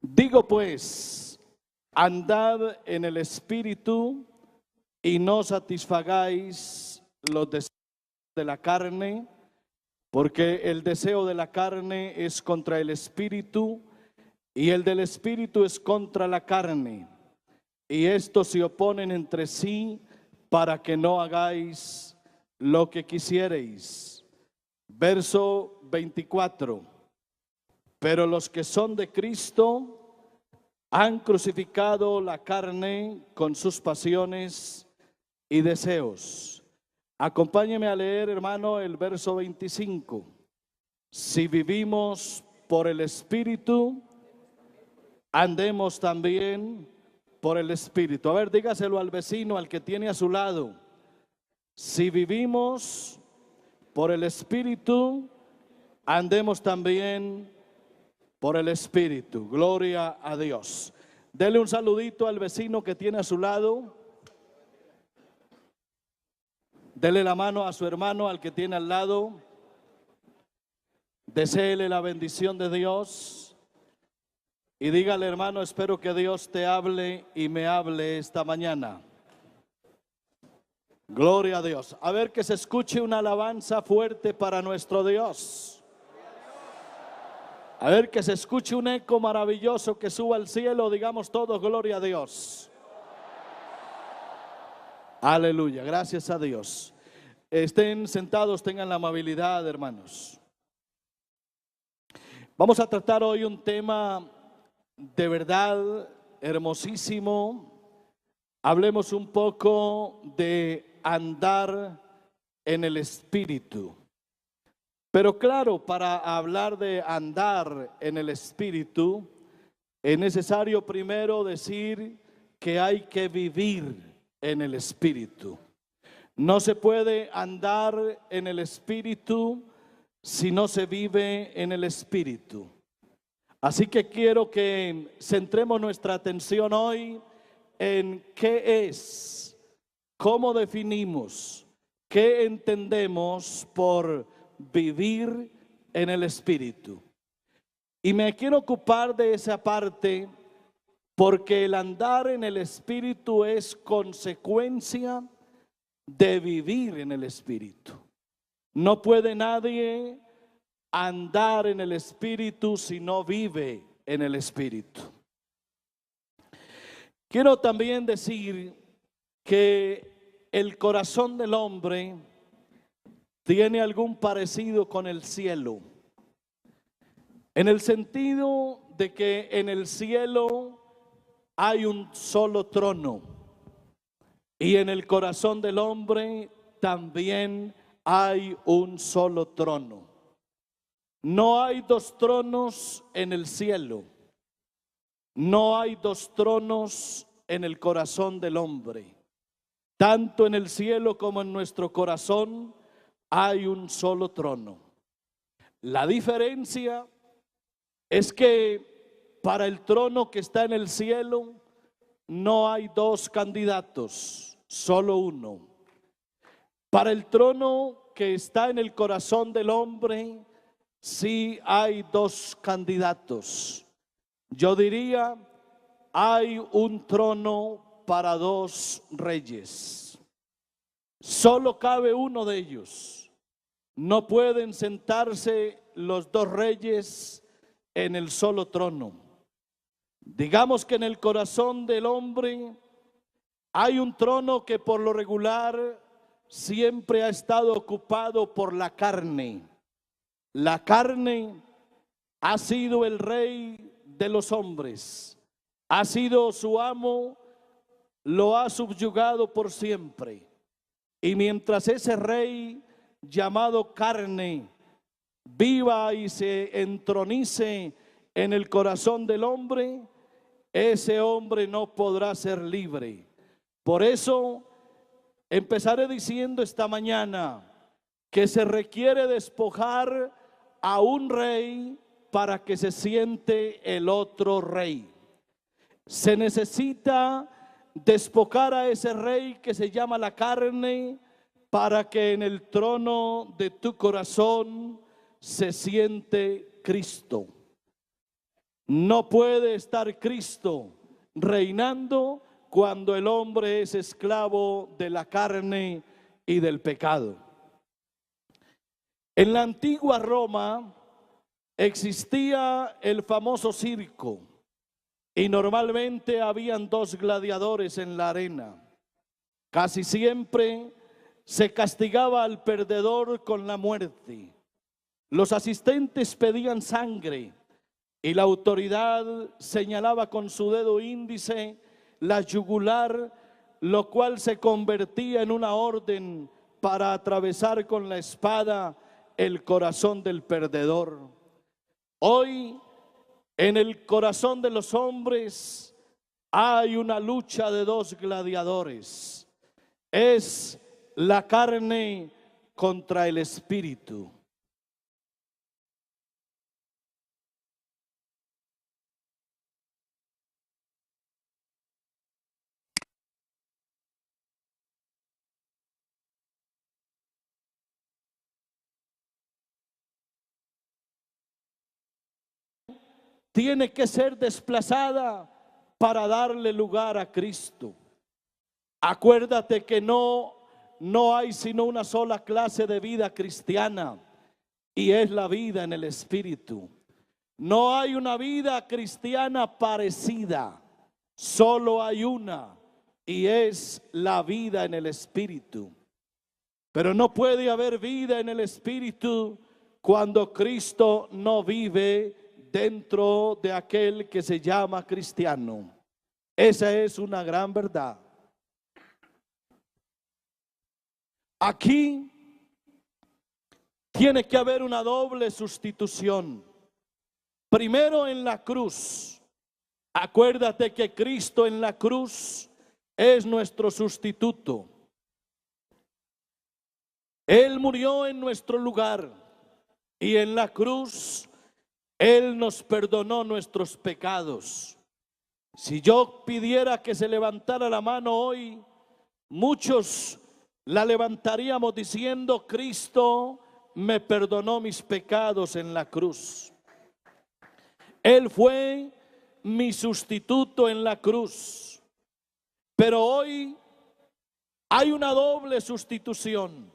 Digo pues, andad en el Espíritu y no satisfagáis los deseos de la carne, porque el deseo de la carne es contra el Espíritu y el del Espíritu es contra la carne. Y estos se oponen entre sí para que no hagáis lo que quisiereis. Verso 24. Pero los que son de Cristo han crucificado la carne con sus pasiones y deseos. Acompáñeme a leer, hermano, el verso 25. Si vivimos por el Espíritu, andemos también por el Espíritu. A ver, dígaselo al vecino, al que tiene a su lado. Si vivimos por el Espíritu, andemos también por el Espíritu. Gloria a Dios. Dele un saludito al vecino que tiene a su lado. Dele la mano a su hermano, al que tiene al lado. Deséele la bendición de Dios. Y dígale, hermano, espero que Dios te hable y me hable esta mañana. Gloria a Dios. A ver, que se escuche una alabanza fuerte para nuestro Dios. A ver, que se escuche un eco maravilloso que suba al cielo. Digamos todos, gloria a Dios. Aleluya, gracias a Dios. Estén sentados, tengan la amabilidad, hermanos. Vamos a tratar hoy un tema de verdad hermosísimo. Hablemos un poco de andar en el Espíritu. Pero claro, para hablar de andar en el Espíritu, es necesario primero decir que hay que vivir en el Espíritu. No se puede andar en el Espíritu si no se vive en el Espíritu. Así que quiero que centremos nuestra atención hoy en qué es, cómo definimos, qué entendemos por vivir en el Espíritu. Y me quiero ocupar de esa parte porque el andar en el Espíritu es consecuencia de vivir en el Espíritu. No puede nadie andar en el Espíritu si no vive en el Espíritu. Quiero también decir que el corazón del hombre tiene algún parecido con el cielo, en el sentido de que en el cielo hay un solo trono y en el corazón del hombre también hay un solo trono. No hay dos tronos en el cielo, no hay dos tronos en el corazón del hombre. Tanto en el cielo como en nuestro corazón hay un solo trono. La diferencia es que para el trono que está en el cielo no hay dos candidatos, solo uno. Para el trono que está en el corazón del hombre sí hay dos candidatos. Yo diría, hay un trono para dos reyes. Solo cabe uno de ellos. No pueden sentarse los dos reyes en el solo trono. Digamos que en el corazón del hombre hay un trono que por lo regular siempre ha estado ocupado por la carne. La carne ha sido el rey de los hombres, ha sido su amo, lo ha subyugado por siempre. Y mientras ese rey llamado carne viva y se entronice en el corazón del hombre, ese hombre no podrá ser libre. Por eso empezaré diciendo esta mañana que se requiere despojar a un rey para que se siente el otro rey. Se necesita despojar a ese rey que se llama la carne para que en el trono de tu corazón se siente Cristo. No puede estar Cristo reinando cuando el hombre es esclavo de la carne y del pecado. En la antigua Roma existía el famoso circo y normalmente habían dos gladiadores en la arena. Casi siempre se castigaba al perdedor con la muerte. Los asistentes pedían sangre y la autoridad señalaba con su dedo índice la yugular, lo cual se convertía en una orden para atravesar con la espada el corazón del perdedor. Hoy, en el corazón de los hombres hay una lucha de dos gladiadores. Es la carne contra el espíritu. Tiene que ser desplazada para darle lugar a Cristo. Acuérdate que no hay sino una sola clase de vida cristiana, y es la vida en el Espíritu. No hay una vida cristiana parecida, solo hay una, y es la vida en el Espíritu. Pero no puede haber vida en el Espíritu cuando Cristo no vive dentro de aquel que se llama cristiano. Esa es una gran verdad. Aquí tiene que haber una doble sustitución. Primero en la cruz. Acuérdate que Cristo en la cruz es nuestro sustituto. Él murió en nuestro lugar y en la cruz Él nos perdonó nuestros pecados. Si yo pidiera que se levantara la mano hoy, muchos la levantaríamos diciendo: Cristo me perdonó mis pecados en la cruz. Él fue mi sustituto en la cruz. Pero hoy hay una doble sustitución.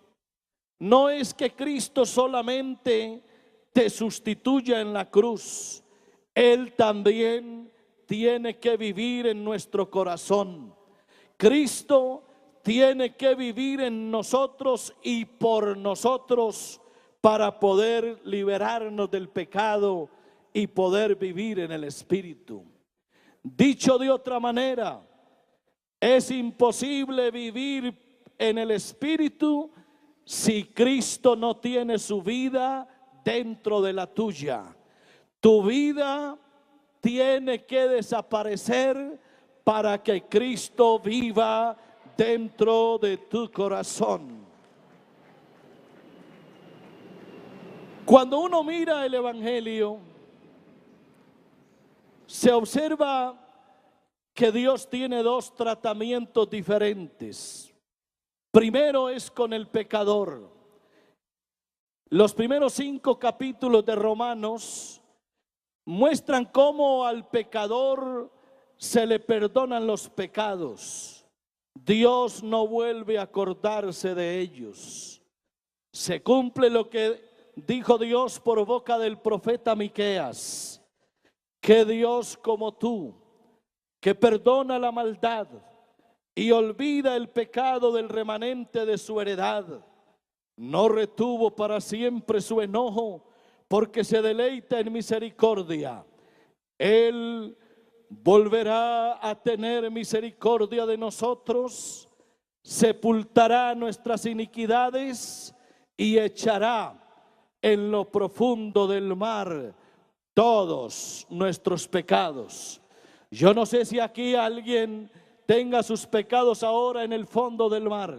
No es que Cristo solamente te sustituya en la cruz, Él también tiene que vivir en nuestro corazón. Cristo tiene que vivir en nosotros y por nosotros para poder liberarnos del pecado y poder vivir en el Espíritu. Dicho de otra manera, es imposible vivir en el Espíritu si Cristo no tiene su vida dentro de la tuya. Tu vida tiene que desaparecer para que Cristo viva dentro de tu corazón. Cuando uno mira el Evangelio, se observa que Dios tiene dos tratamientos diferentes. Primero es con el pecador. Los primeros 5 capítulos de Romanos muestran cómo al pecador se le perdonan los pecados. Dios no vuelve a acordarse de ellos. Se cumple lo que dijo Dios por boca del profeta Miqueas: que Dios como tú, que perdona la maldad y olvida el pecado del remanente de su heredad, no retuvo para siempre su enojo, porque se deleita en misericordia. Él volverá a tener misericordia de nosotros, sepultará nuestras iniquidades y echará en lo profundo del mar todos nuestros pecados. Yo no sé si aquí alguien tenga sus pecados ahora en el fondo del mar.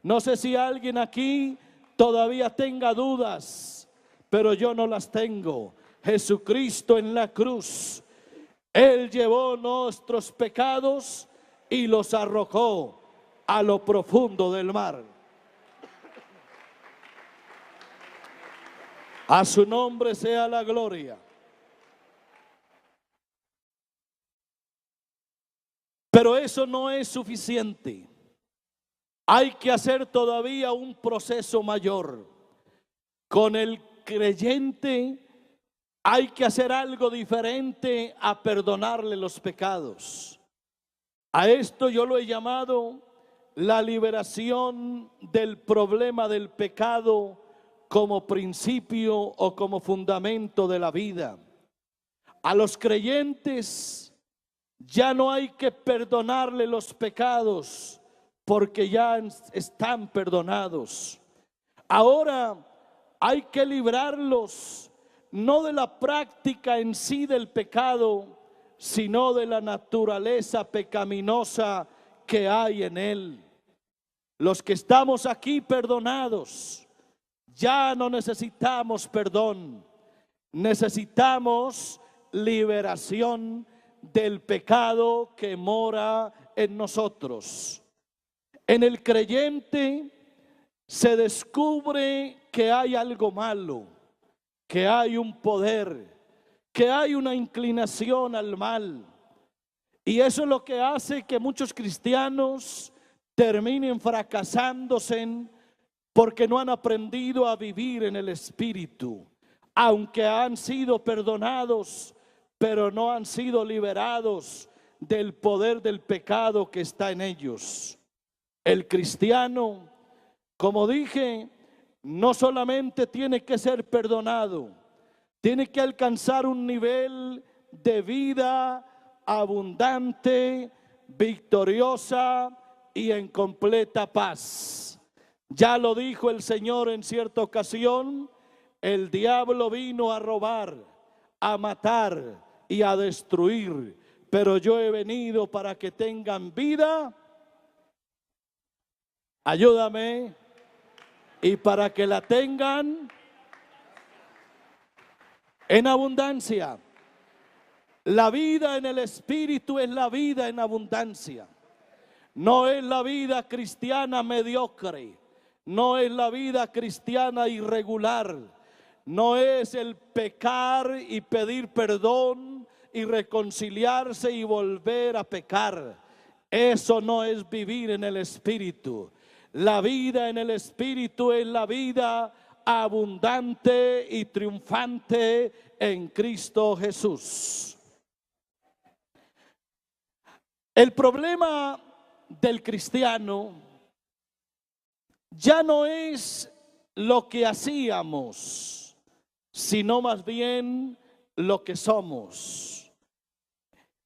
No sé si alguien aquí todavía tenga dudas, pero yo no las tengo. Jesucristo en la cruz, Él llevó nuestros pecados y los arrojó a lo profundo del mar. A su nombre sea la gloria. Pero eso no es suficiente. Hay que hacer todavía un proceso mayor. Con el creyente hay que hacer algo diferente a perdonarle los pecados. A esto yo lo he llamado la liberación del problema del pecado como principio o como fundamento de la vida. A los creyentes ya no hay que perdonarle los pecados porque ya están perdonados. Ahora hay que librarlos no de la práctica en sí del pecado, sino de la naturaleza pecaminosa que hay en él. Los que estamos aquí perdonados, ya no necesitamos perdón, necesitamos liberación del pecado que mora en nosotros. En el creyente se descubre que hay algo malo, que hay un poder, que hay una inclinación al mal. Y eso es lo que hace que muchos cristianos terminen fracasándose porque no han aprendido a vivir en el Espíritu. Aunque han sido perdonados, pero no han sido liberados del poder del pecado que está en ellos. El cristiano, como dije, no solamente tiene que ser perdonado, tiene que alcanzar un nivel de vida abundante, victoriosa y en completa paz. Ya lo dijo el Señor en cierta ocasión: el diablo vino a robar, a matar y a destruir, pero yo he venido para que tengan vida, ayúdame, y para que la tengan en abundancia. La vida en el Espíritu es la vida en abundancia. No es la vida cristiana mediocre, no es la vida cristiana irregular, no es el pecar y pedir perdón y reconciliarse y volver a pecar. Eso no es vivir en el Espíritu. La vida en el Espíritu es la vida abundante y triunfante en Cristo Jesús. El problema del cristiano ya no es lo que hacíamos, sino más bien lo que somos.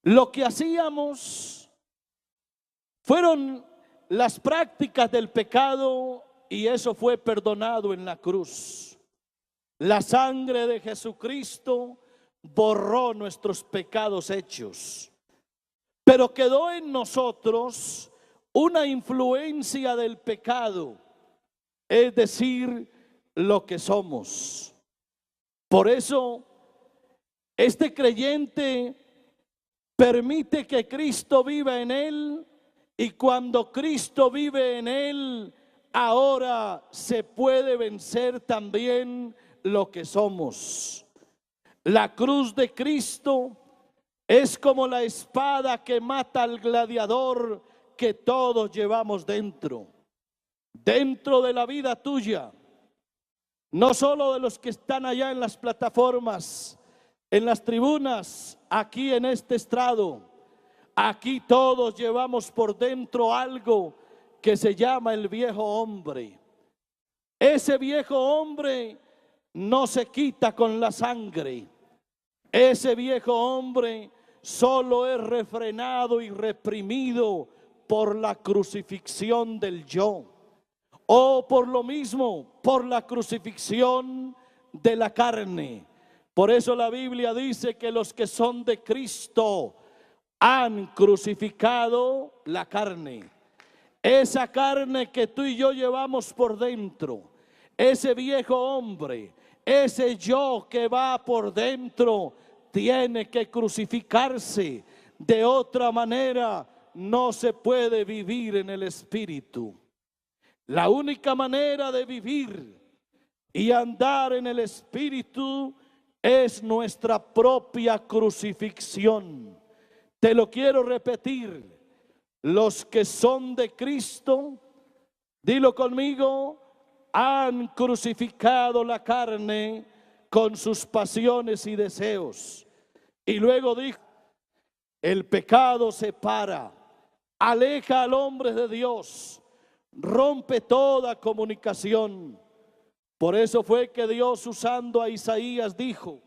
Lo que hacíamos fueron las prácticas del pecado y eso fue perdonado en la cruz. La sangre de Jesucristo borró nuestros pecados hechos, pero quedó en nosotros una influencia del pecado, es decir, lo que somos. Por eso, este creyente permite que Cristo viva en él, y cuando Cristo vive en él, ahora se puede vencer también lo que somos. La cruz de Cristo es como la espada que mata al gladiador que todos llevamos dentro de la vida tuya, no solo de los que están allá en las plataformas, en las tribunas, aquí en este estrado. Aquí todos llevamos por dentro algo que se llama el viejo hombre. Ese viejo hombre no se quita con la sangre. Ese viejo hombre solo es refrenado y reprimido por la crucifixión del yo, o por lo mismo, por la crucifixión de la carne. Por eso la Biblia dice que los que son de Cristo han crucificado la carne. Esa carne que tú y yo llevamos por dentro, ese viejo hombre, ese yo que va por dentro, tiene que crucificarse. De otra manera no se puede vivir en el Espíritu. La única manera de vivir y andar en el Espíritu es nuestra propia crucifixión. Te lo quiero repetir. Los que son de Cristo, dilo conmigo, han crucificado la carne con sus pasiones y deseos. Y luego dijo, el pecado separa, aleja al hombre de Dios, rompe toda comunicación. Por eso fue que Dios, usando a Isaías, dijo,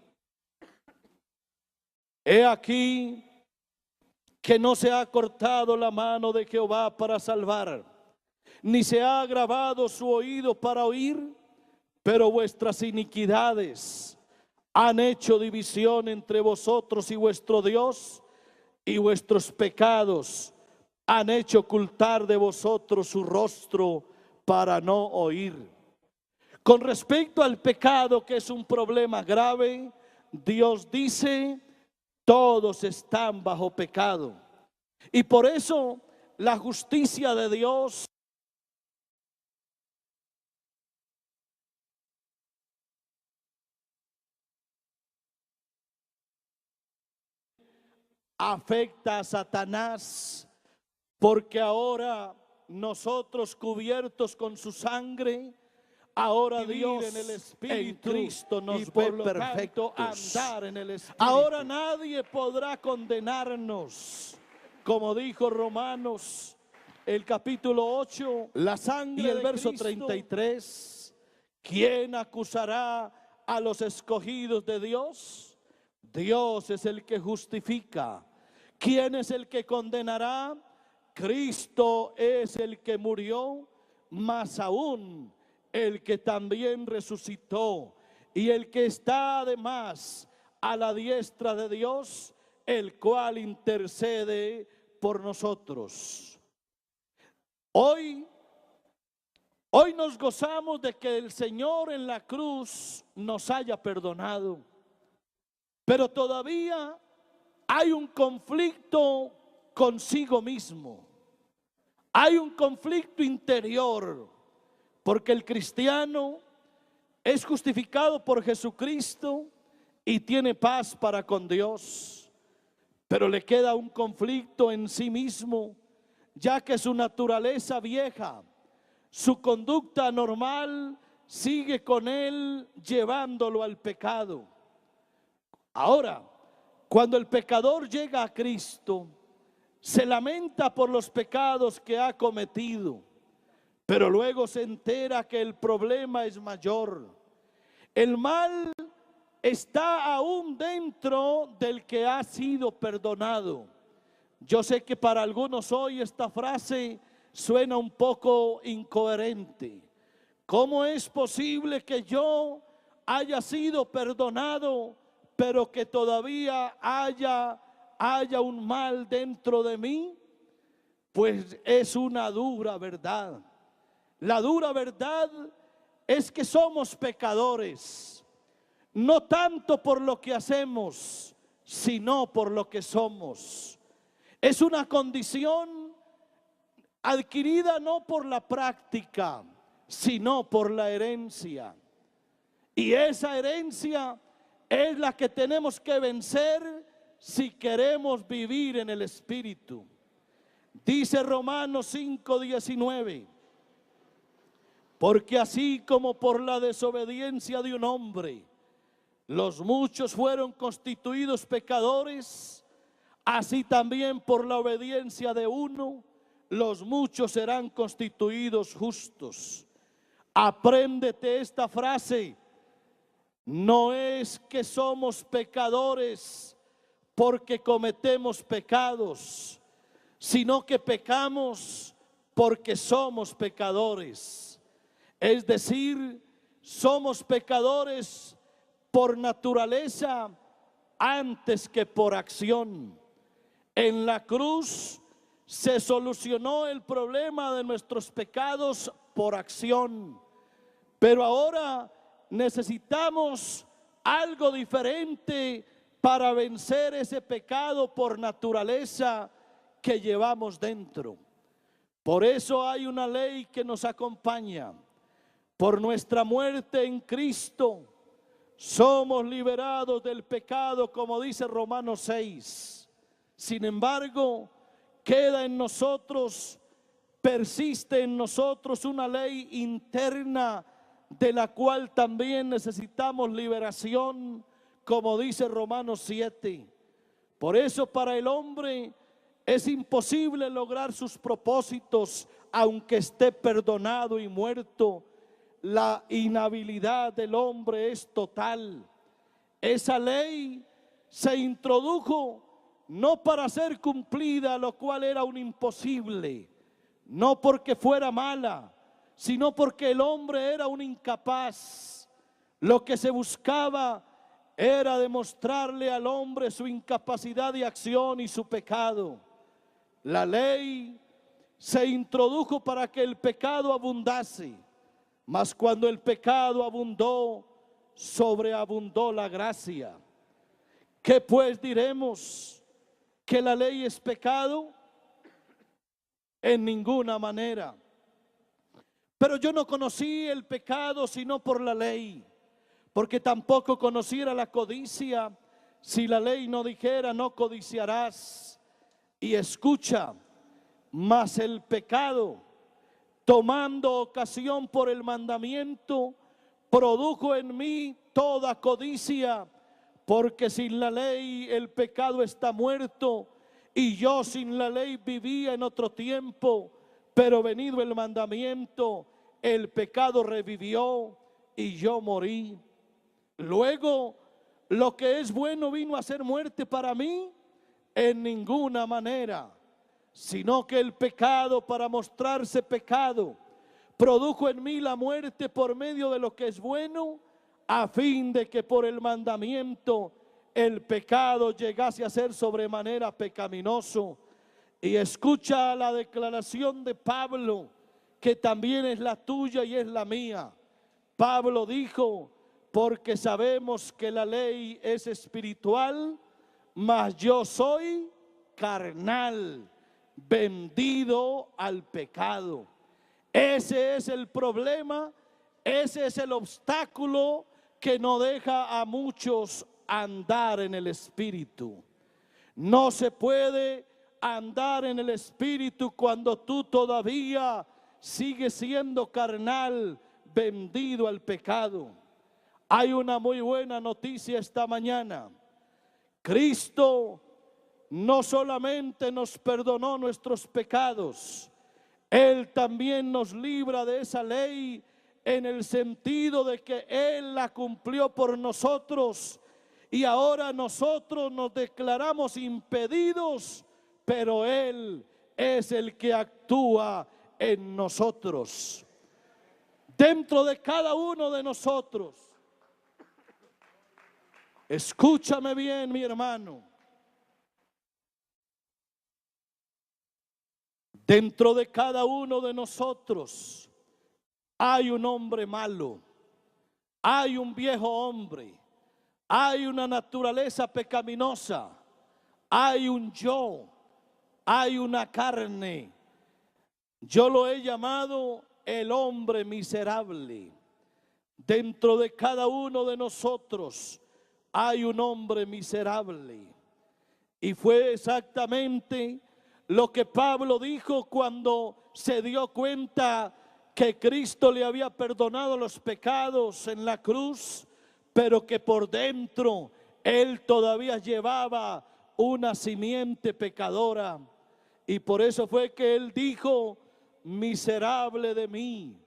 he aquí que no se ha cortado la mano de Jehová para salvar, ni se ha agravado su oído para oír, pero vuestras iniquidades han hecho división entre vosotros y vuestro Dios, y vuestros pecados han hecho ocultar de vosotros su rostro para no oír. Con respecto al pecado, que es un problema grave, Dios dice, todos están bajo pecado. Y por eso la justicia de Dios afecta a Satanás, porque ahora nosotros, cubiertos con su sangre, ahora Dios en el Espíritu, en Cristo nos ve perfectos, andar en el Espíritu. Ahora nadie podrá condenarnos, como dijo Romanos, el capítulo 8, la sangre, y el verso Cristo, 33, ¿quién acusará a los escogidos de Dios? Dios es el que justifica. ¿Quién es el que condenará? Cristo es el que murió, más aún el que también resucitó, y el que está además a la diestra de Dios, el cual intercede por nosotros. Hoy nos gozamos de que el Señor en la cruz nos haya perdonado, pero todavía hay un conflicto consigo mismo. Hay un conflicto interior, porque el cristiano es justificado por Jesucristo y tiene paz para con Dios, pero le queda un conflicto en sí mismo, ya que su naturaleza vieja, su conducta normal, sigue con él llevándolo al pecado. Ahora, cuando el pecador llega a Cristo, se lamenta por los pecados que ha cometido, pero luego se entera que el problema es mayor. El mal está aún dentro del que ha sido perdonado. Yo sé que para algunos hoy esta frase suena un poco incoherente. ¿Cómo es posible que yo haya sido perdonado, pero que todavía haya un mal dentro de mí? Pues es una dura verdad. La dura verdad es que somos pecadores, no tanto por lo que hacemos, sino por lo que somos. Es una condición adquirida no por la práctica, sino por la herencia. Y esa herencia es la que tenemos que vencer si queremos vivir en el Espíritu. Dice Romanos 5:19, porque así como por la desobediencia de un hombre los muchos fueron constituidos pecadores, así también por la obediencia de uno los muchos serán constituidos justos. Apréndete esta frase: no es que somos pecadores porque cometemos pecados, sino que pecamos porque somos pecadores. Es decir, somos pecadores por naturaleza antes que por acción. En la cruz se solucionó el problema de nuestros pecados por acción, pero ahora necesitamos algo diferente para vencer ese pecado por naturaleza que llevamos dentro. Por eso hay una ley que nos acompaña. Por nuestra muerte en Cristo somos liberados del pecado, como dice Romanos 6. Sin embargo, queda en nosotros, persiste en nosotros una ley interna de la cual también necesitamos liberación, como dice Romanos 7. Por eso para el hombre es imposible lograr sus propósitos aunque esté perdonado y muerto. La inhabilidad del hombre es total. Esa ley se introdujo no para ser cumplida, lo cual era un imposible, no porque fuera mala, sino porque el hombre era un incapaz. Lo que se buscaba era demostrarle al hombre su incapacidad de acción y su pecado. La ley se introdujo para que el pecado abundase, mas cuando el pecado abundó, sobreabundó la gracia. ¿Qué pues diremos? ¿Que la ley es pecado? En ninguna manera. Pero yo no conocí el pecado sino por la ley, porque tampoco conociera la codicia si la ley no dijera no codiciarás. Y escucha, mas el pecado, tomando ocasión por el mandamiento, produjo en mí toda codicia, porque sin la ley el pecado está muerto, y yo sin la ley vivía en otro tiempo, pero venido el mandamiento, el pecado revivió y yo morí. Luego, lo que es bueno vino a ser muerte para mí, en ninguna manera, sino que el pecado, para mostrarse pecado, produjo en mí la muerte por medio de lo que es bueno, a fin de que por el mandamiento el pecado llegase a ser sobremanera pecaminoso. Y escucha la declaración de Pablo, que también es la tuya y es la mía. Pablo dijo: porque sabemos que la ley es espiritual, mas yo soy carnal, vendido al pecado. Ese es el problema, ese es el obstáculo que no deja a muchos andar en el Espíritu. No se puede andar en el Espíritu cuando tú todavía sigues siendo carnal, vendido al pecado. Hay una muy buena noticia esta mañana. Cristo no solamente nos perdonó nuestros pecados, Él también nos libra de esa ley, en el sentido de que Él la cumplió por nosotros y ahora nosotros nos declaramos impedidos, pero Él es el que actúa en nosotros. Dentro de cada uno de nosotros, escúchame bien, mi hermano, dentro de cada uno de nosotros hay un hombre malo, hay un viejo hombre, hay una naturaleza pecaminosa, hay un yo, hay una carne. Yo lo he llamado el hombre miserable. Dentro de cada uno de nosotros hay un hombre miserable. Y fue exactamente lo que Pablo dijo cuando se dio cuenta que Cristo le había perdonado los pecados en la cruz, pero que por dentro él todavía llevaba una simiente pecadora. Y por eso fue que él dijo: miserable de mí,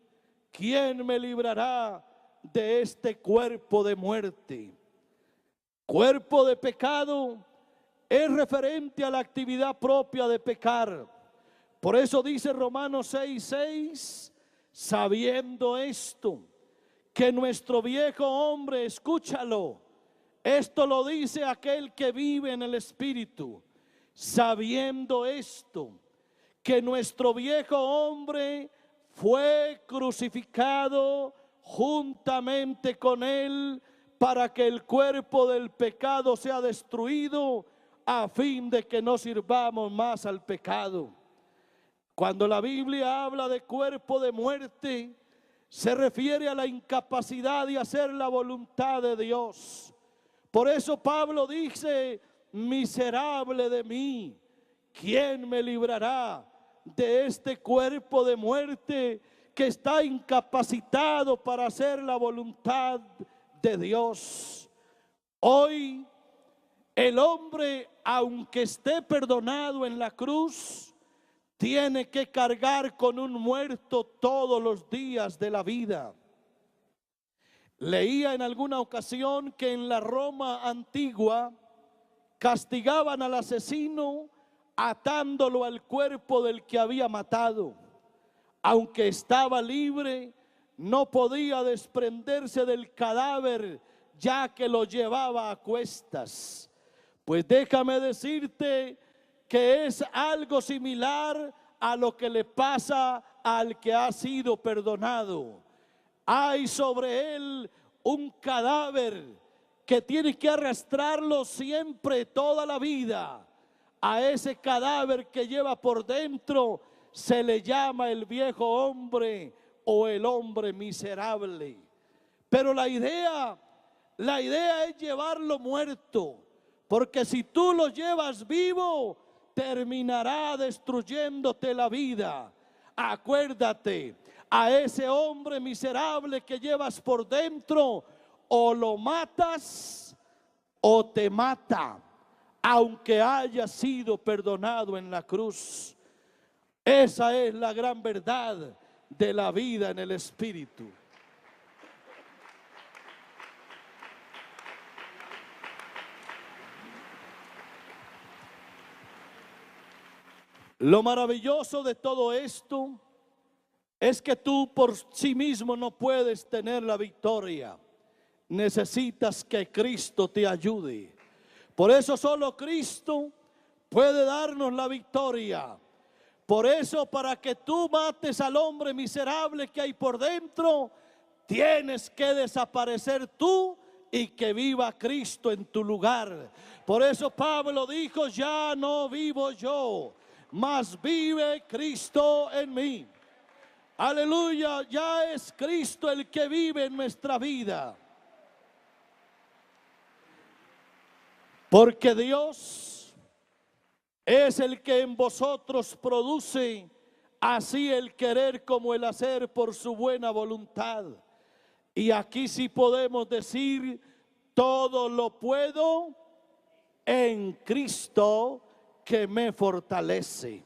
¿quién me librará de este cuerpo de muerte? Cuerpo de pecado es referente a la actividad propia de pecar. Por eso dice Romanos 6:6, sabiendo esto, que nuestro viejo hombre, escúchalo, esto lo dice aquel que vive en el Espíritu, sabiendo esto, que nuestro viejo hombre fue crucificado juntamente con él, para que el cuerpo del pecado sea destruido, a fin de que no sirvamos más al pecado. Cuando la Biblia habla de cuerpo de muerte, se refiere a la incapacidad de hacer la voluntad de Dios. Por eso Pablo dice: miserable de mí, ¿quién me librará de este cuerpo de muerte que está incapacitado para hacer la voluntad de Dios? Hoy el hombre, aunque esté perdonado en la cruz, tiene que cargar con un muerto todos los días de la vida. Leía en alguna ocasión que en la Roma antigua castigaban al asesino atándolo al cuerpo del que había matado. Aunque estaba libre, no podía desprenderse del cadáver, ya que lo llevaba a cuestas. Pues déjame decirte que es algo similar a lo que le pasa al que ha sido perdonado. Hay sobre él un cadáver que tiene que arrastrarlo siempre, toda la vida. A ese cadáver que lleva por dentro se le llama el viejo hombre o el hombre miserable. Pero la idea es llevarlo muerto, porque si tú lo llevas vivo, terminará destruyéndote la vida. Acuérdate, a ese hombre miserable que llevas por dentro, o lo matas o te mata, aunque haya sido perdonado en la cruz. Esa es la gran verdad de la vida en el Espíritu. Lo maravilloso de todo esto es que tú por sí mismo no puedes tener la victoria. Necesitas que Cristo te ayude. Por eso solo Cristo puede darnos la victoria. Por eso, para que tú mates al hombre miserable que hay por dentro, tienes que desaparecer tú y que viva Cristo en tu lugar. Por eso Pablo dijo: ya no vivo yo, mas vive Cristo en mí. Aleluya, ya es Cristo el que vive en nuestra vida. Porque Dios es el que en vosotros produce así el querer como el hacer por su buena voluntad. Y aquí sí podemos decir: todo lo puedo en Cristo que me fortalece.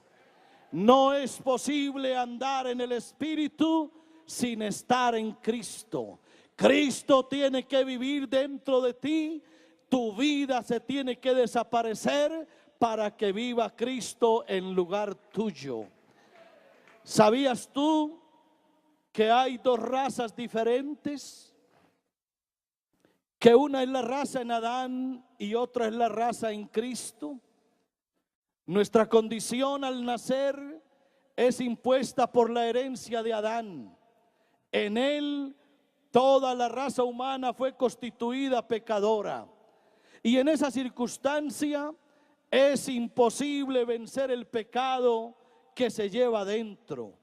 No es posible andar en el Espíritu sin estar en Cristo. Cristo tiene que vivir dentro de ti. Tu vida se tiene que desaparecer para que viva Cristo en lugar tuyo. ¿Sabías tú que hay dos razas diferentes? Que una es la raza en Adán y otra es la raza en Cristo. Nuestra condición al nacer es impuesta por la herencia de Adán. En él toda la raza humana fue constituida pecadora. Y en esa circunstancia es imposible vencer el pecado que se lleva dentro.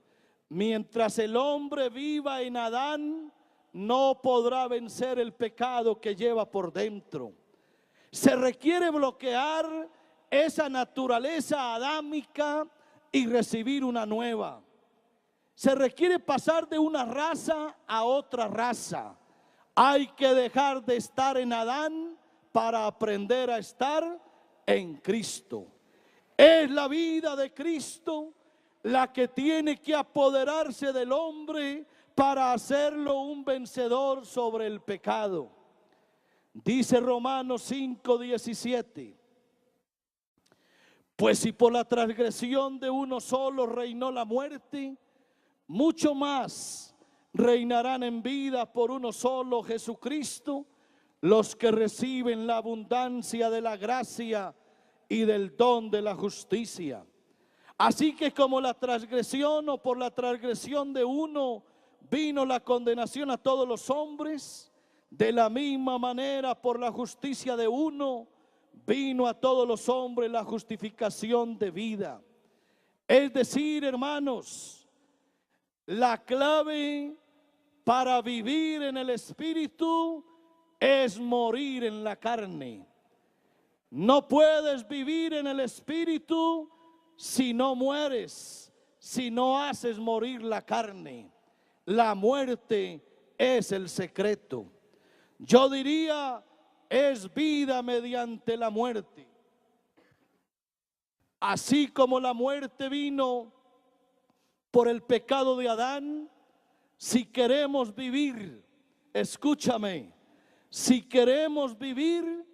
Mientras el hombre viva en Adán, no podrá vencer el pecado que lleva por dentro. Se requiere bloquear esa naturaleza adámica y recibir una nueva. Se requiere pasar de una raza a otra raza. Hay que dejar de estar en Adán para aprender a estar en Cristo. Es la vida de Cristo la que tiene que apoderarse del hombre para hacerlo un vencedor sobre el pecado. Dice Romanos 5:17: pues si por la transgresión de uno solo reinó la muerte, mucho más reinarán en vida por uno solo, Jesucristo, los que reciben la abundancia de la gracia y del don de la justicia. Así que como la transgresión o por la transgresión de uno vino la condenación a todos los hombres, de la misma manera por la justicia de uno vino a todos los hombres la justificación de vida. Es decir, hermanos, la clave para vivir en el Espíritu es morir en la carne. No puedes vivir en el Espíritu si no mueres, si no haces morir la carne. La muerte es el secreto. Yo diría, es vida mediante la muerte. Así como la muerte vino por el pecado de Adán, si queremos vivir, escúchame, si queremos vivir,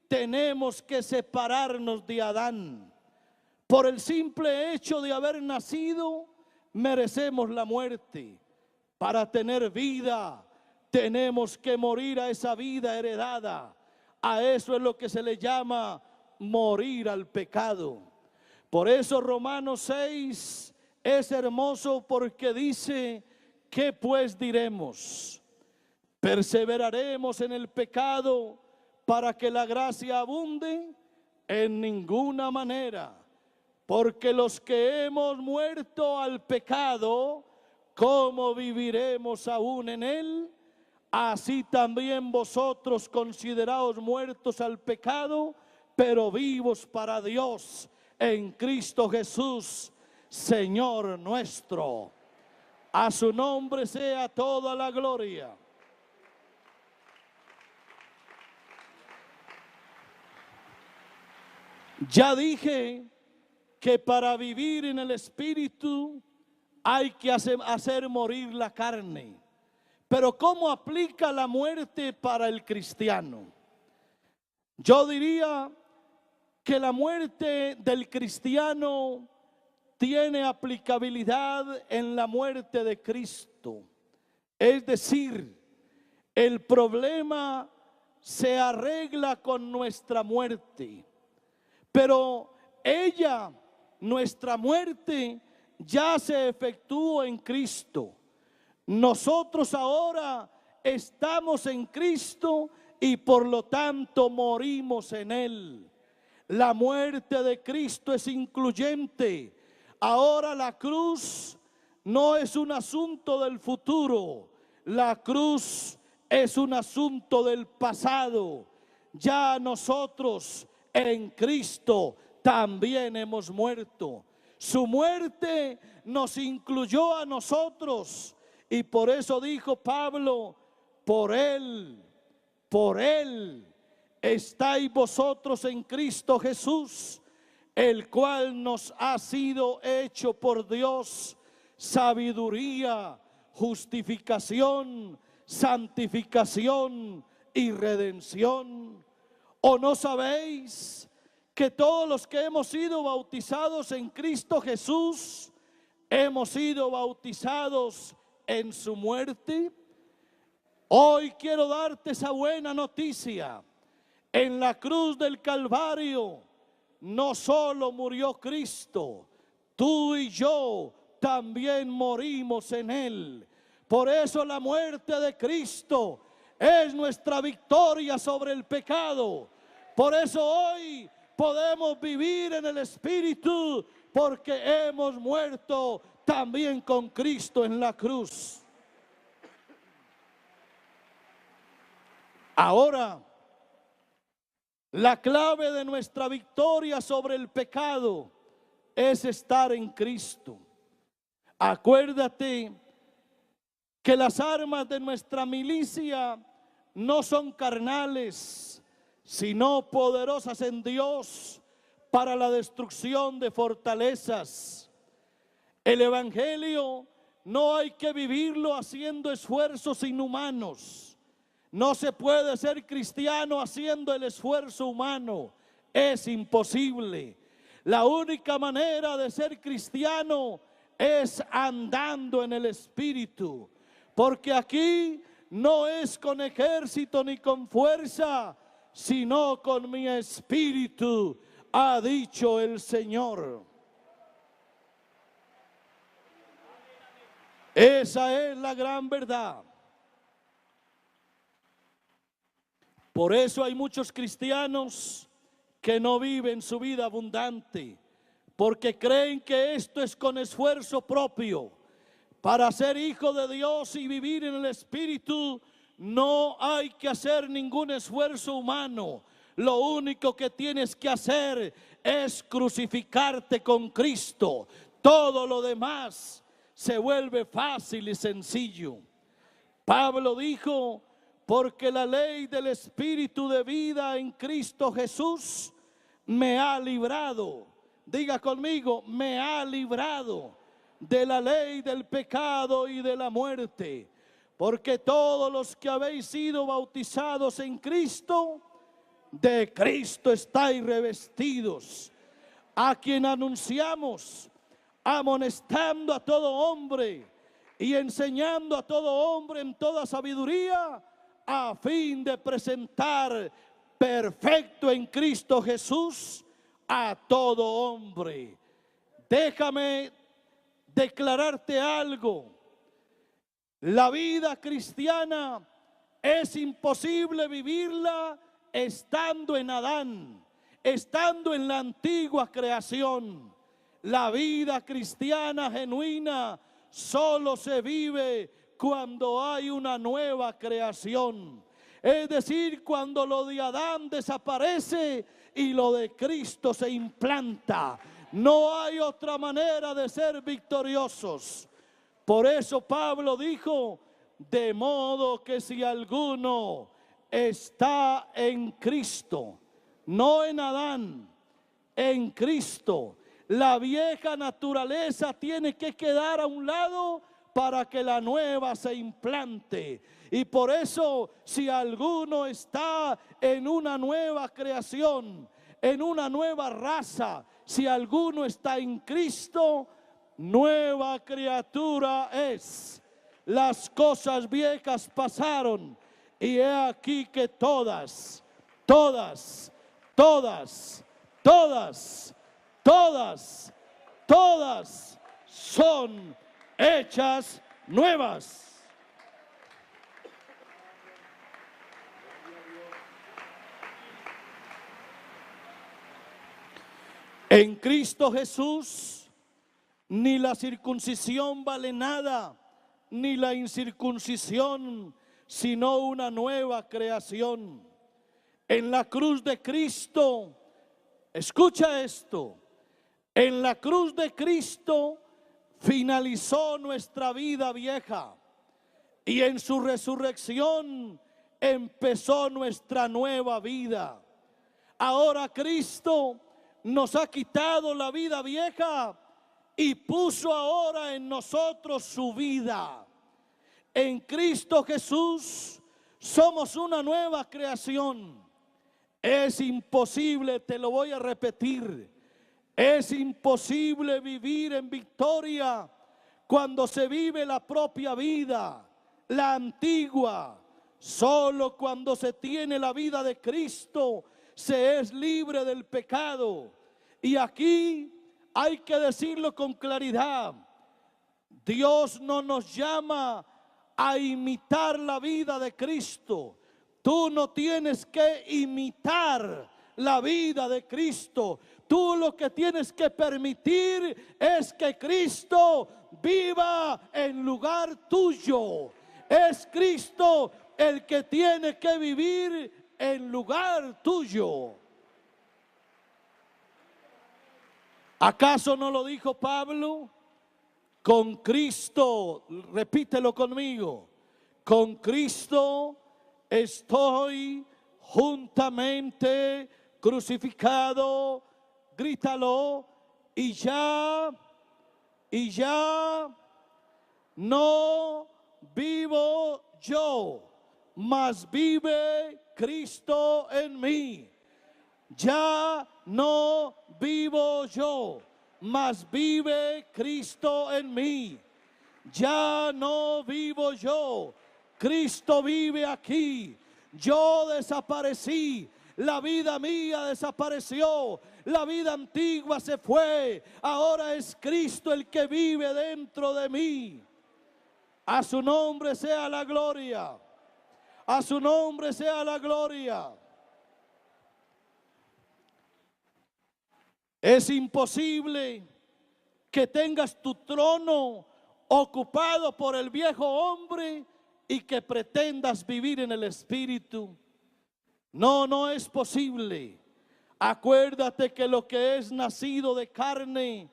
tenemos que separarnos de Adán. Por el simple hecho de haber nacido, merecemos la muerte. Para tener vida, tenemos que morir a esa vida heredada. A eso es lo que se le llama morir al pecado. Por eso Romanos 6 es hermoso, porque dice, ¿qué pues diremos? ¿Perseveraremos en el pecado para que la gracia abunde? En ninguna manera. Porque los que hemos muerto al pecado, ¿cómo viviremos aún en él? Así también vosotros consideraos muertos al pecado, pero vivos para Dios en Cristo Jesús, Señor nuestro. A su nombre sea toda la gloria. Ya dije que para vivir en el Espíritu hay que hacer morir la carne. Pero ¿cómo aplica la muerte para el cristiano? Yo diría que la muerte del cristiano tiene aplicabilidad en la muerte de Cristo. Es decir, el problema se arregla con nuestra muerte. Pero ella, nuestra muerte, ya se efectuó en Cristo. Nosotros ahora estamos en Cristo y por lo tanto morimos en Él. La muerte de Cristo es incluyente. Ahora la cruz no es un asunto del futuro. La cruz es un asunto del pasado. Ya nosotros en Cristo también hemos muerto. Su muerte nos incluyó a nosotros. Y por eso dijo Pablo, por Él estáis vosotros en Cristo Jesús, el cual nos ha sido hecho por Dios sabiduría, justificación, santificación y redención. ¿O no sabéis que todos los que hemos sido bautizados en Cristo Jesús, hemos sido bautizados en su muerte? Hoy quiero darte esa buena noticia. En la cruz del Calvario no solo murió Cristo, tú y yo también morimos en Él. Por eso la muerte de Cristo es nuestra victoria sobre el pecado. Por eso hoy podemos vivir en el Espíritu, porque hemos muerto también con Cristo en la cruz. Ahora, la clave de nuestra victoria sobre el pecado es estar en Cristo. Acuérdate que las armas de nuestra milicia no son carnales, sino poderosas en Dios para la destrucción de fortalezas. El Evangelio no hay que vivirlo haciendo esfuerzos inhumanos. No se puede ser cristiano haciendo el esfuerzo humano. Es imposible. La única manera de ser cristiano es andando en el Espíritu. Porque aquí no es con ejército ni con fuerza, sino con mi Espíritu, ha dicho el Señor. Esa es la gran verdad. Por eso hay muchos cristianos que no viven su vida abundante, porque creen que esto es con esfuerzo propio. Para ser hijo de Dios y vivir en el Espíritu, no hay que hacer ningún esfuerzo humano. Lo único que tienes que hacer es crucificarte con Cristo. Todo lo demás se vuelve fácil y sencillo. Pablo dijo, porque la ley del Espíritu de vida en Cristo Jesús me ha librado. Diga conmigo, me ha librado de la ley del pecado y de la muerte. Porque todos los que habéis sido bautizados en Cristo, de Cristo estáis revestidos, a quien anunciamos, amonestando a todo hombre y enseñando a todo hombre en toda sabiduría, a fin de presentar perfecto en Cristo Jesús a todo hombre. Déjame declararte algo. La vida cristiana es imposible vivirla estando en Adán, estando en la antigua creación. La vida cristiana genuina solo se vive cuando hay una nueva creación. Es decir, cuando lo de Adán desaparece y lo de Cristo se implanta. No hay otra manera de ser victoriosos. Por eso Pablo dijo, de modo que si alguno está en Cristo, no en Adán, en Cristo, la vieja naturaleza tiene que quedar a un lado para que la nueva se implante. Y por eso, si alguno está en una nueva creación, en una nueva raza, si alguno está en Cristo, nueva criatura es. Las cosas viejas pasaron y he aquí que todas son hechas nuevas. En Cristo Jesús, ni la circuncisión vale nada, ni la incircuncisión, sino una nueva creación. En la cruz de Cristo, escucha esto, en la cruz de Cristo finalizó nuestra vida vieja y en su resurrección empezó nuestra nueva vida. Ahora Cristo nos ha quitado la vida vieja y puso ahora en nosotros su vida. En Cristo Jesús somos una nueva creación. Es imposible, te lo voy a repetir, es imposible vivir en victoria cuando se vive la propia vida, la antigua. Solo cuando se tiene la vida de Cristo se es libre del pecado. Y aquí hay que decirlo con claridad. Dios no nos llama a imitar la vida de Cristo. Tú no tienes que imitar la vida de Cristo. Tú lo que tienes que permitir es que Cristo viva en lugar tuyo. Es Cristo el que tiene que vivir en lugar tuyo. ¿Acaso no lo dijo Pablo? Con Cristo, repítelo conmigo, con Cristo estoy juntamente crucificado, grítalo, y ya no vivo yo, mas vive Cristo en mí. Ya no vivo yo, mas vive Cristo en mí. Ya no vivo yo, Cristo vive aquí. Yo desaparecí, la vida mía desapareció, la vida antigua se fue. Ahora es Cristo el que vive dentro de mí. A su nombre sea la gloria. A su nombre sea la gloria. Es imposible que tengas tu trono ocupado por el viejo hombre y que pretendas vivir en el Espíritu. No, no es posible. Acuérdate que lo que es nacido de carne,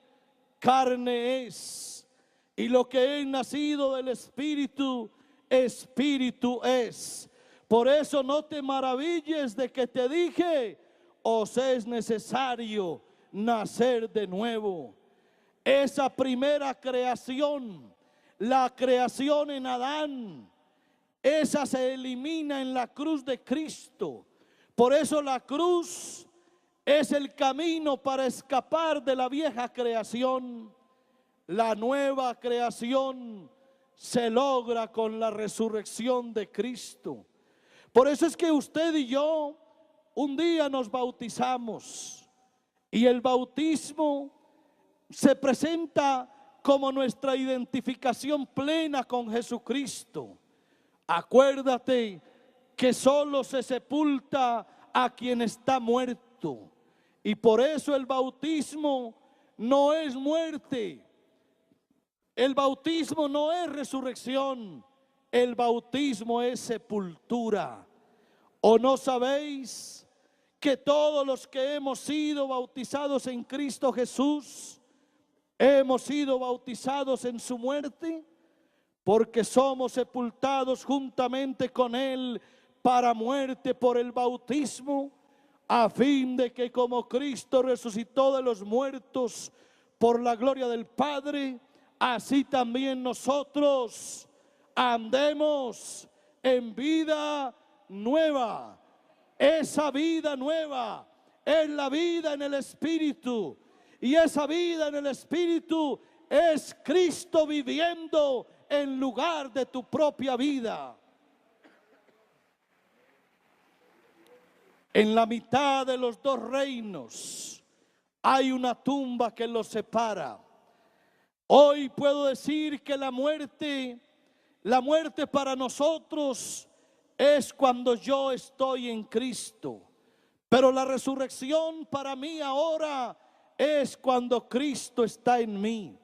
carne es. Y lo que es nacido del Espíritu, Espíritu es. Por eso no te maravilles de que te dije, os es necesario nacer de nuevo. Esa primera creación, la creación en Adán, esa se elimina en la cruz de Cristo. Por eso la cruz es el camino para escapar de la vieja creación. La nueva creación se logra con la resurrección de Cristo. Por eso es que usted y yo un día nos bautizamos, y el bautismo se presenta como nuestra identificación plena con Jesucristo. Acuérdate que solo se sepulta a quien está muerto, y por eso el bautismo no es muerte, el bautismo no es resurrección, el bautismo es sepultura. ¿O no sabéis que todos los que hemos sido bautizados en Cristo Jesús hemos sido bautizados en su muerte? Porque somos sepultados juntamente con Él para muerte por el bautismo, a fin de que como Cristo resucitó de los muertos por la gloria del Padre, así también nosotros andemos en vida nueva. Esa vida nueva es la vida en el Espíritu, y esa vida en el Espíritu es Cristo viviendo en lugar de tu propia vida. En la mitad de los dos reinos hay una tumba que los separa. Hoy puedo decir que la muerte para nosotros es cuando yo estoy en Cristo. Pero la resurrección para mí ahora es cuando Cristo está en mí.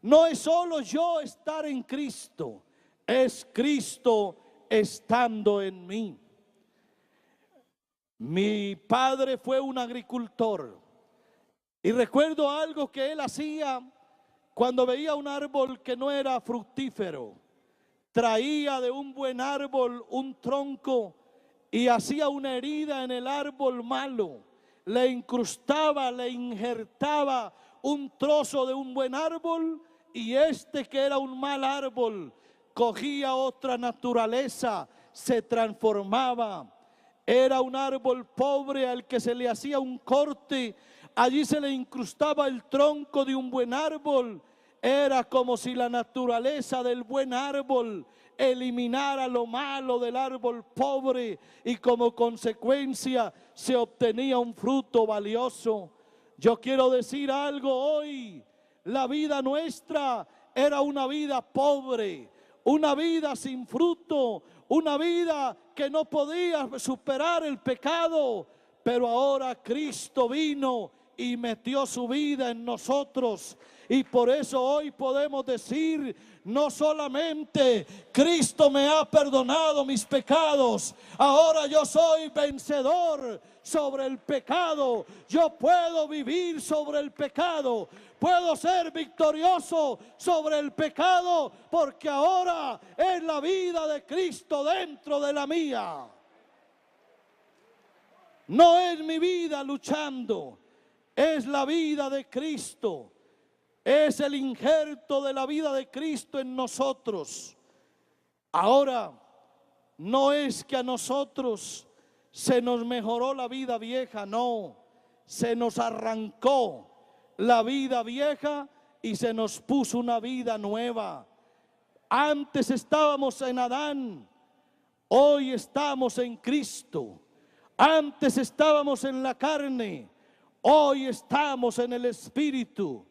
No es solo yo estar en Cristo, es Cristo estando en mí. Mi padre fue un agricultor, y recuerdo algo que él hacía cuando veía un árbol que no era fructífero. Traía de un buen árbol un tronco y hacía una herida en el árbol malo. Le incrustaba, le injertaba un trozo de un buen árbol, y este que era un mal árbol cogía otra naturaleza, se transformaba. Era un árbol pobre al que se le hacía un corte, allí se le incrustaba el tronco de un buen árbol. Era como si la naturaleza del buen árbol eliminara lo malo del árbol pobre, y como consecuencia se obtenía un fruto valioso. Yo quiero decir algo hoy: la vida nuestra era una vida pobre, una vida sin fruto, una vida que no podía superar el pecado. Pero ahora Cristo vino y metió su vida en nosotros, y por eso hoy podemos decir: no solamente Cristo me ha perdonado mis pecados, ahora yo soy vencedor sobre el pecado. Yo puedo vivir sobre el pecado, puedo ser victorioso sobre el pecado, porque ahora es la vida de Cristo dentro de la mía. No es mi vida luchando, es la vida de Cristo. Es el injerto de la vida de Cristo en nosotros. Ahora, no es que a nosotros se nos mejoró la vida vieja, no. Se nos arrancó la vida vieja y se nos puso una vida nueva. Antes estábamos en Adán, hoy estamos en Cristo. Antes estábamos en la carne, hoy estamos en el Espíritu.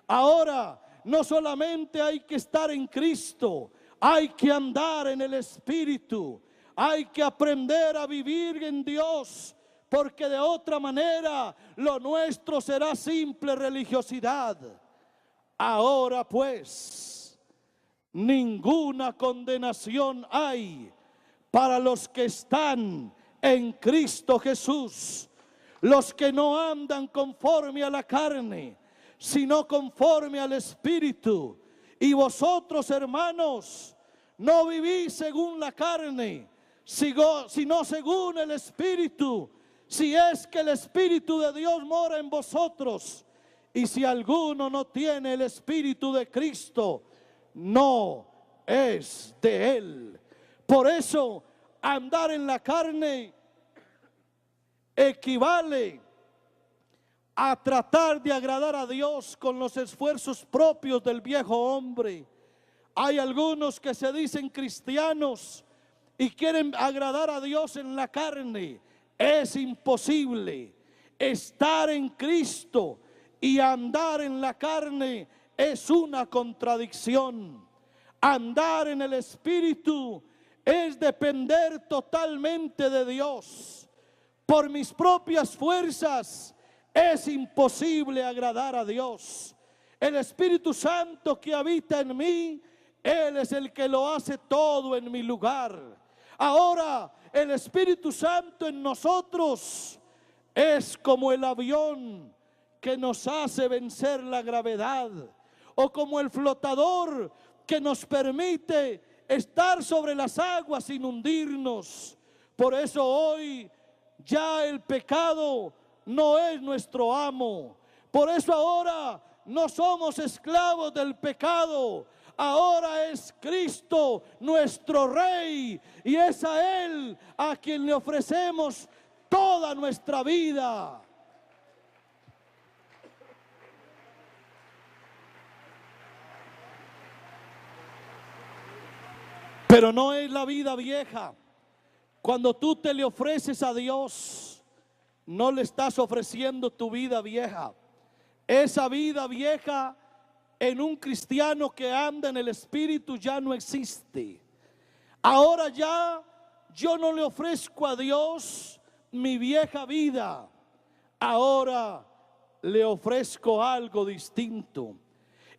Ahora no solamente hay que estar en Cristo, hay que andar en el Espíritu. Hay que aprender a vivir en Dios, porque de otra manera lo nuestro será simple religiosidad. Ahora pues, ninguna condenación hay para los que están en Cristo Jesús, los que no andan conforme a la carne, sino conforme al Espíritu. Y vosotros, hermanos, no vivís según la carne, sino según el Espíritu, si es que el Espíritu de Dios mora en vosotros. Y si alguno no tiene el Espíritu de Cristo, no es de Él. Por eso, andar en la carne equivale a tratar de agradar a Dios con los esfuerzos propios del viejo hombre. Hay algunos que se dicen cristianos y quieren agradar a Dios en la carne. Es imposible. Estar en Cristo y andar en la carne es una contradicción. Andar en el Espíritu es depender totalmente de Dios. Por mis propias fuerzas es imposible agradar a Dios. El Espíritu Santo que habita en mí, Él es el que lo hace todo en mi lugar. Ahora, el Espíritu Santo en nosotros es como el avión que nos hace vencer la gravedad, o como el flotador que nos permite estar sobre las aguas sin hundirnos. Por eso hoy ya el pecado no es nuestro amo. Por eso ahora no somos esclavos del pecado. Ahora es Cristo nuestro Rey, y es a Él a quien le ofrecemos toda nuestra vida. Pero no es la vida vieja. Cuando tú te le ofreces a Dios, no le estás ofreciendo tu vida vieja. Esa vida vieja en un cristiano que anda en el Espíritu ya no existe. Ahora ya yo no le ofrezco a Dios mi vieja vida. Ahora le ofrezco algo distinto.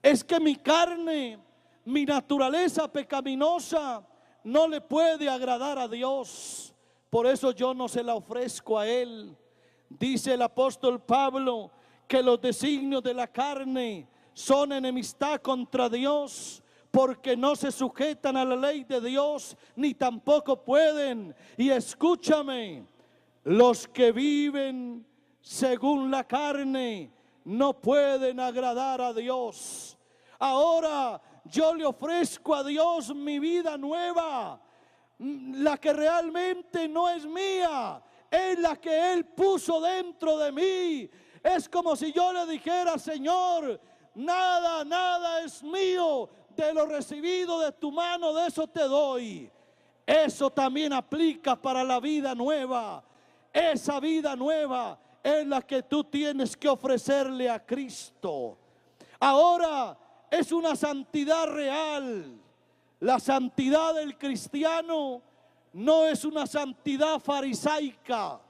Es que mi carne, mi naturaleza pecaminosa, no le puede agradar a Dios. Por eso yo no se la ofrezco a Él. Dice el apóstol Pablo que los designios de la carne son enemistad contra Dios, porque no se sujetan a la ley de Dios, ni tampoco pueden. Y escúchame, los que viven según la carne no pueden agradar a Dios. Ahora yo le ofrezco a Dios mi vida nueva, la que realmente no es mía, es la que Él puso dentro de mí. Es como si yo le dijera: Señor, nada es mío, de lo recibido de tu mano, de eso te doy. Eso también aplica para la vida nueva. Esa vida nueva es la que tú tienes que ofrecerle a Cristo. Ahora es una santidad real. La santidad del cristiano no es una santidad farisaica.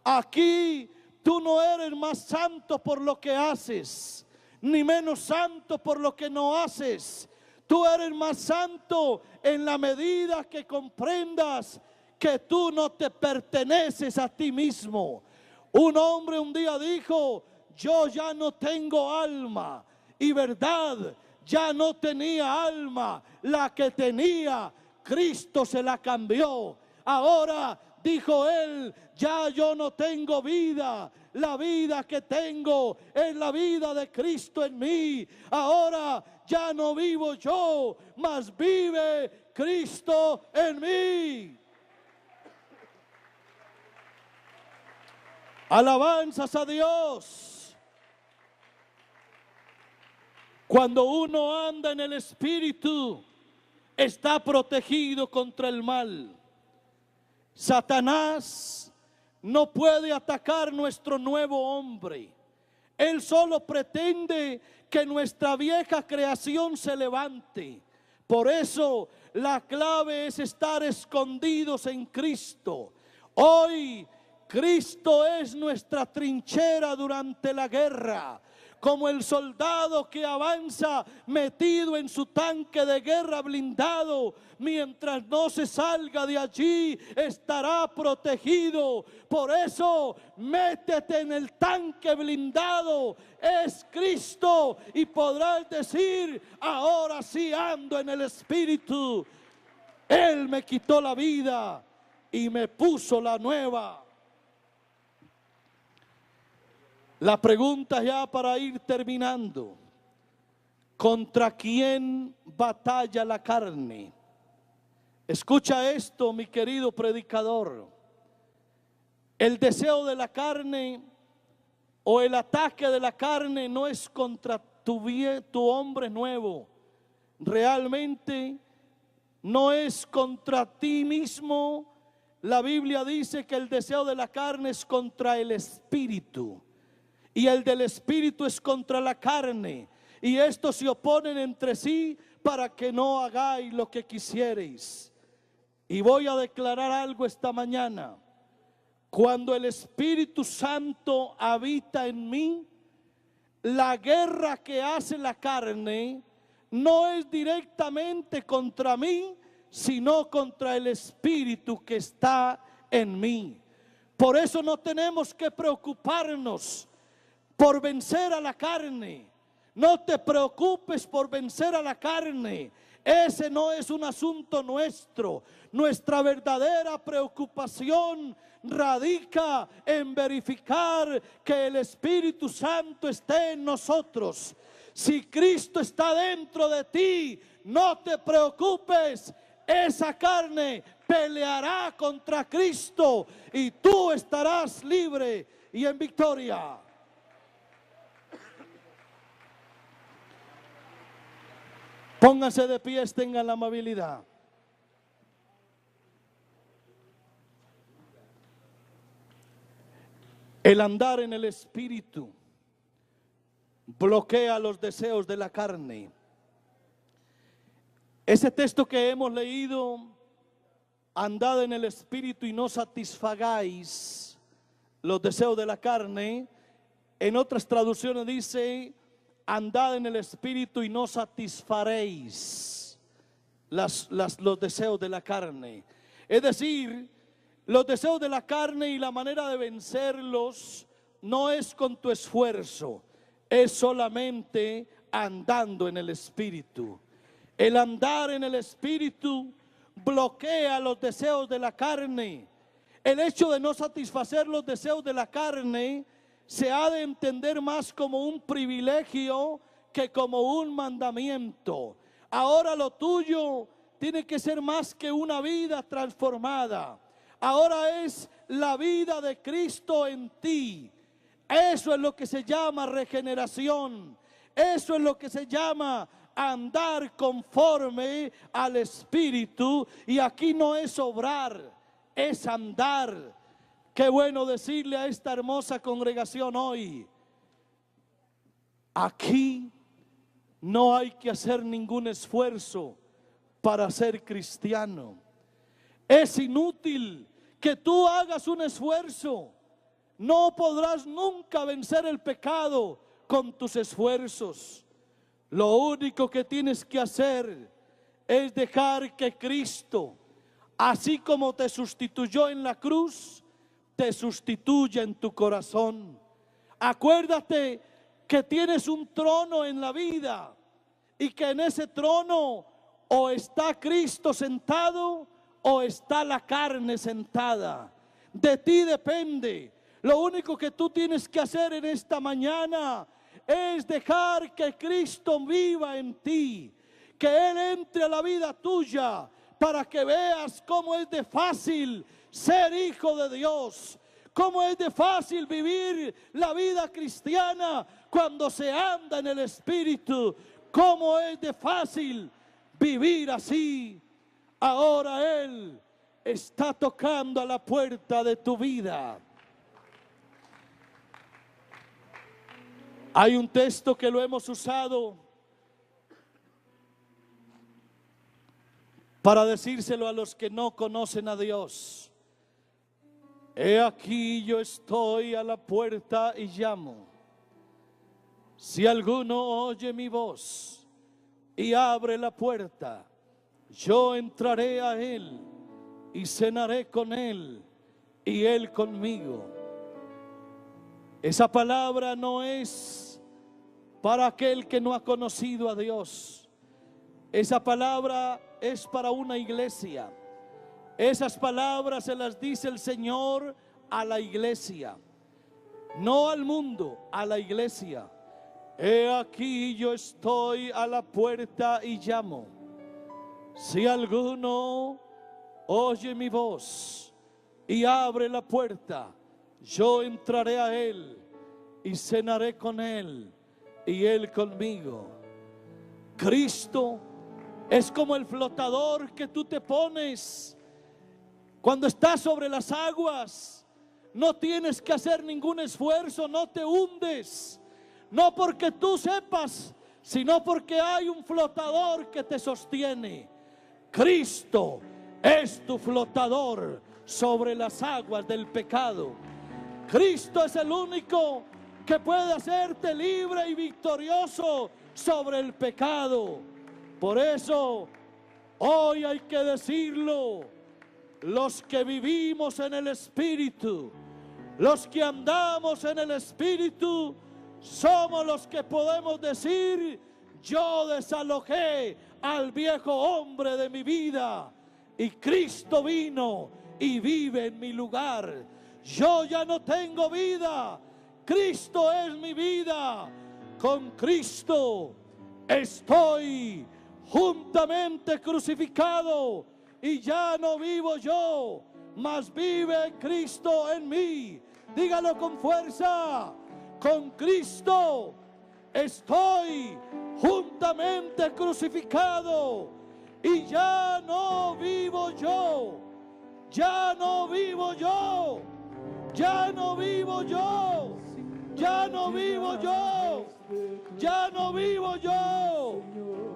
Aquí tú no eres más santo por lo que haces, ni menos santo por lo que no haces. Tú eres más santo en la medida que comprendas que tú no te perteneces a ti mismo. Un hombre un día dijo: yo ya no tengo alma. Y verdad, ya no tenía alma. La que tenía, Cristo se la cambió. Ahora, dijo él, ya yo no tengo vida. La vida que tengo es la vida de Cristo en mí. Ahora ya no vivo yo, mas vive Cristo en mí. Alabanzas a Dios. Cuando uno anda en el Espíritu, está protegido contra el mal. Satanás no puede atacar nuestro nuevo hombre. Él solo pretende que nuestra vieja creación se levante. Por eso la clave es estar escondidos en Cristo. Hoy Cristo es nuestra trinchera durante la guerra. como el soldado que avanza metido en su tanque de guerra blindado. Mientras no se salga de allí, estará protegido. Por eso, métete en el tanque blindado. Es Cristo y podrás decir: ahora sí ando en el Espíritu. Él me quitó la vida y me puso la nueva. La pregunta ya para ir terminando: ¿contra quién batalla la carne? Escucha esto, mi querido predicador. El deseo de la carne o el ataque de la carne no es contra tu hombre nuevo. Realmente no es contra ti mismo. La Biblia dice que el deseo de la carne es contra el espíritu, y el del espíritu es contra la carne, y estos se oponen entre sí para que no hagáis lo que quisiereis. Y voy a declarar algo esta mañana: cuando el Espíritu Santo habita en mí, la guerra que hace la carne no es directamente contra mí, sino contra el Espíritu que está en mí. Por eso no tenemos que preocuparnos por vencer a la carne. No te preocupes por vencer a la carne. Ese no es un asunto nuestro. Nuestra verdadera preocupación radica en verificar que el Espíritu Santo esté en nosotros. Si Cristo está dentro de ti, no te preocupes. Esa carne peleará contra Cristo y tú estarás libre y en victoria. Pónganse de pie, tengan la amabilidad. El andar en el Espíritu bloquea los deseos de la carne. Ese texto que hemos leído: andad en el Espíritu y no satisfagáis los deseos de la carne. En otras traducciones dice: andad en el Espíritu y no satisfaréis los deseos de la carne. Es decir, los deseos de la carne y la manera de vencerlos no es con tu esfuerzo, es solamente andando en el Espíritu. El andar en el Espíritu bloquea los deseos de la carne. El hecho de no satisfacer los deseos de la carne se ha de entender más como un privilegio que como un mandamiento. Ahora lo tuyo tiene que ser más que una vida transformada. Ahora es la vida de Cristo en ti. Eso es lo que se llama regeneración. Eso es lo que se llama andar conforme al Espíritu. Y aquí no es obrar, es andar. Qué bueno decirle a esta hermosa congregación hoy: aquí no hay que hacer ningún esfuerzo para ser cristiano. Es inútil que tú hagas un esfuerzo. No podrás nunca vencer el pecado con tus esfuerzos. Lo único que tienes que hacer es dejar que Cristo, así como te sustituyó en la cruz, te sustituya en tu corazón. Acuérdate que tienes un trono en la vida y que en ese trono o está Cristo sentado o está la carne sentada. De ti depende. Lo único que tú tienes que hacer en esta mañana es dejar que Cristo viva en ti, que Él entre a la vida tuya para que veas cómo es de fácil ser hijo de Dios, cómo es de fácil vivir la vida cristiana cuando se anda en el Espíritu, cómo es de fácil vivir así. Ahora Él está tocando a la puerta de tu vida. Hay un texto que lo hemos usado para decírselo a los que no conocen a Dios. He aquí yo estoy a la puerta y llamo. Si alguno oye mi voz y abre la puerta, yo entraré a él y cenaré con él y él conmigo. Esa palabra no es para aquel que no ha conocido a Dios. Esa palabra es para una iglesia. Esas palabras se las dice el Señor a la iglesia, no al mundo, a la iglesia. He aquí yo estoy a la puerta y llamo. Si alguno oye mi voz y abre la puerta, yo entraré a él y cenaré con él y él conmigo. Cristo es como el flotador que tú te pones cuando estás sobre las aguas. No tienes que hacer ningún esfuerzo, no te hundes. No porque tú sepas, sino porque hay un flotador que te sostiene. Cristo es tu flotador sobre las aguas del pecado. Cristo es el único que puede hacerte libre y victorioso sobre el pecado. Por eso, hoy hay que decirlo: los que vivimos en el Espíritu, los que andamos en el Espíritu, somos los que podemos decir: yo desalojé al viejo hombre de mi vida y Cristo vino y vive en mi lugar. Yo ya no tengo vida, Cristo es mi vida. Con Cristo estoy juntamente crucificado y ya no vivo yo, mas vive Cristo en mí. Dígalo con fuerza: con Cristo estoy juntamente crucificado y ya no vivo yo, ya no vivo yo, ya no vivo yo, ya no vivo yo, ya no vivo yo.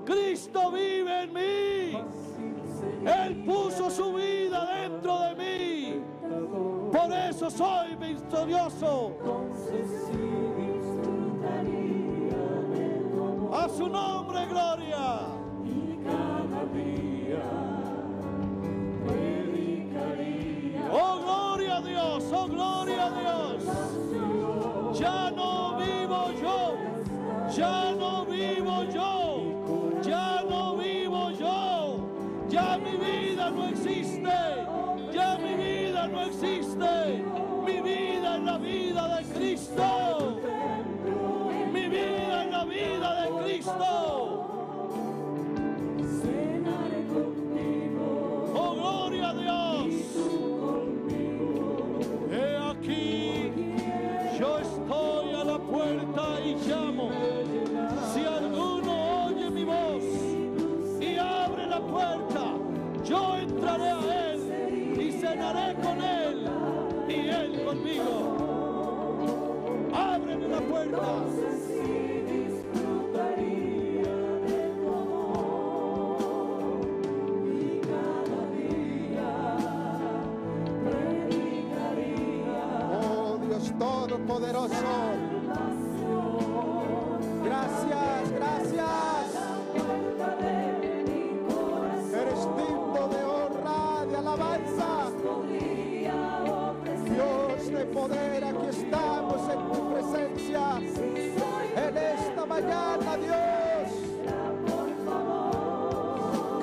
Cristo vive en mí. Él puso su vida dentro de mí. Por eso soy victorioso. A su nombre, gloria. Y cada día predicaría. Oh, gloria a Dios, oh, gloria a Dios. Ya no vivo yo, ya no vivo yo, ya no vivo yo. Ya mi vida no existe, ya mi vida no existe. Mi vida es la vida de Cristo. Mi vida es la vida de Cristo. Oh, gloria a Dios. He aquí, yo estoy a la puerta y llamo. Si alguno oye mi voz y abre la puerta, yo entraré a él y cenaré con él y él conmigo. Ábreme la puerta. Oh, Dios Todopoderoso, gracias, gracias. Eres digno de honra, de alabanza. Dios de poder, aquí estamos en tu presencia en esta mañana, Dios.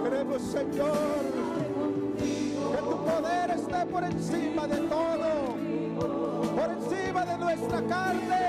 Queremos, Señor, que tu poder esté por encima de todo, por encima de nuestra carne,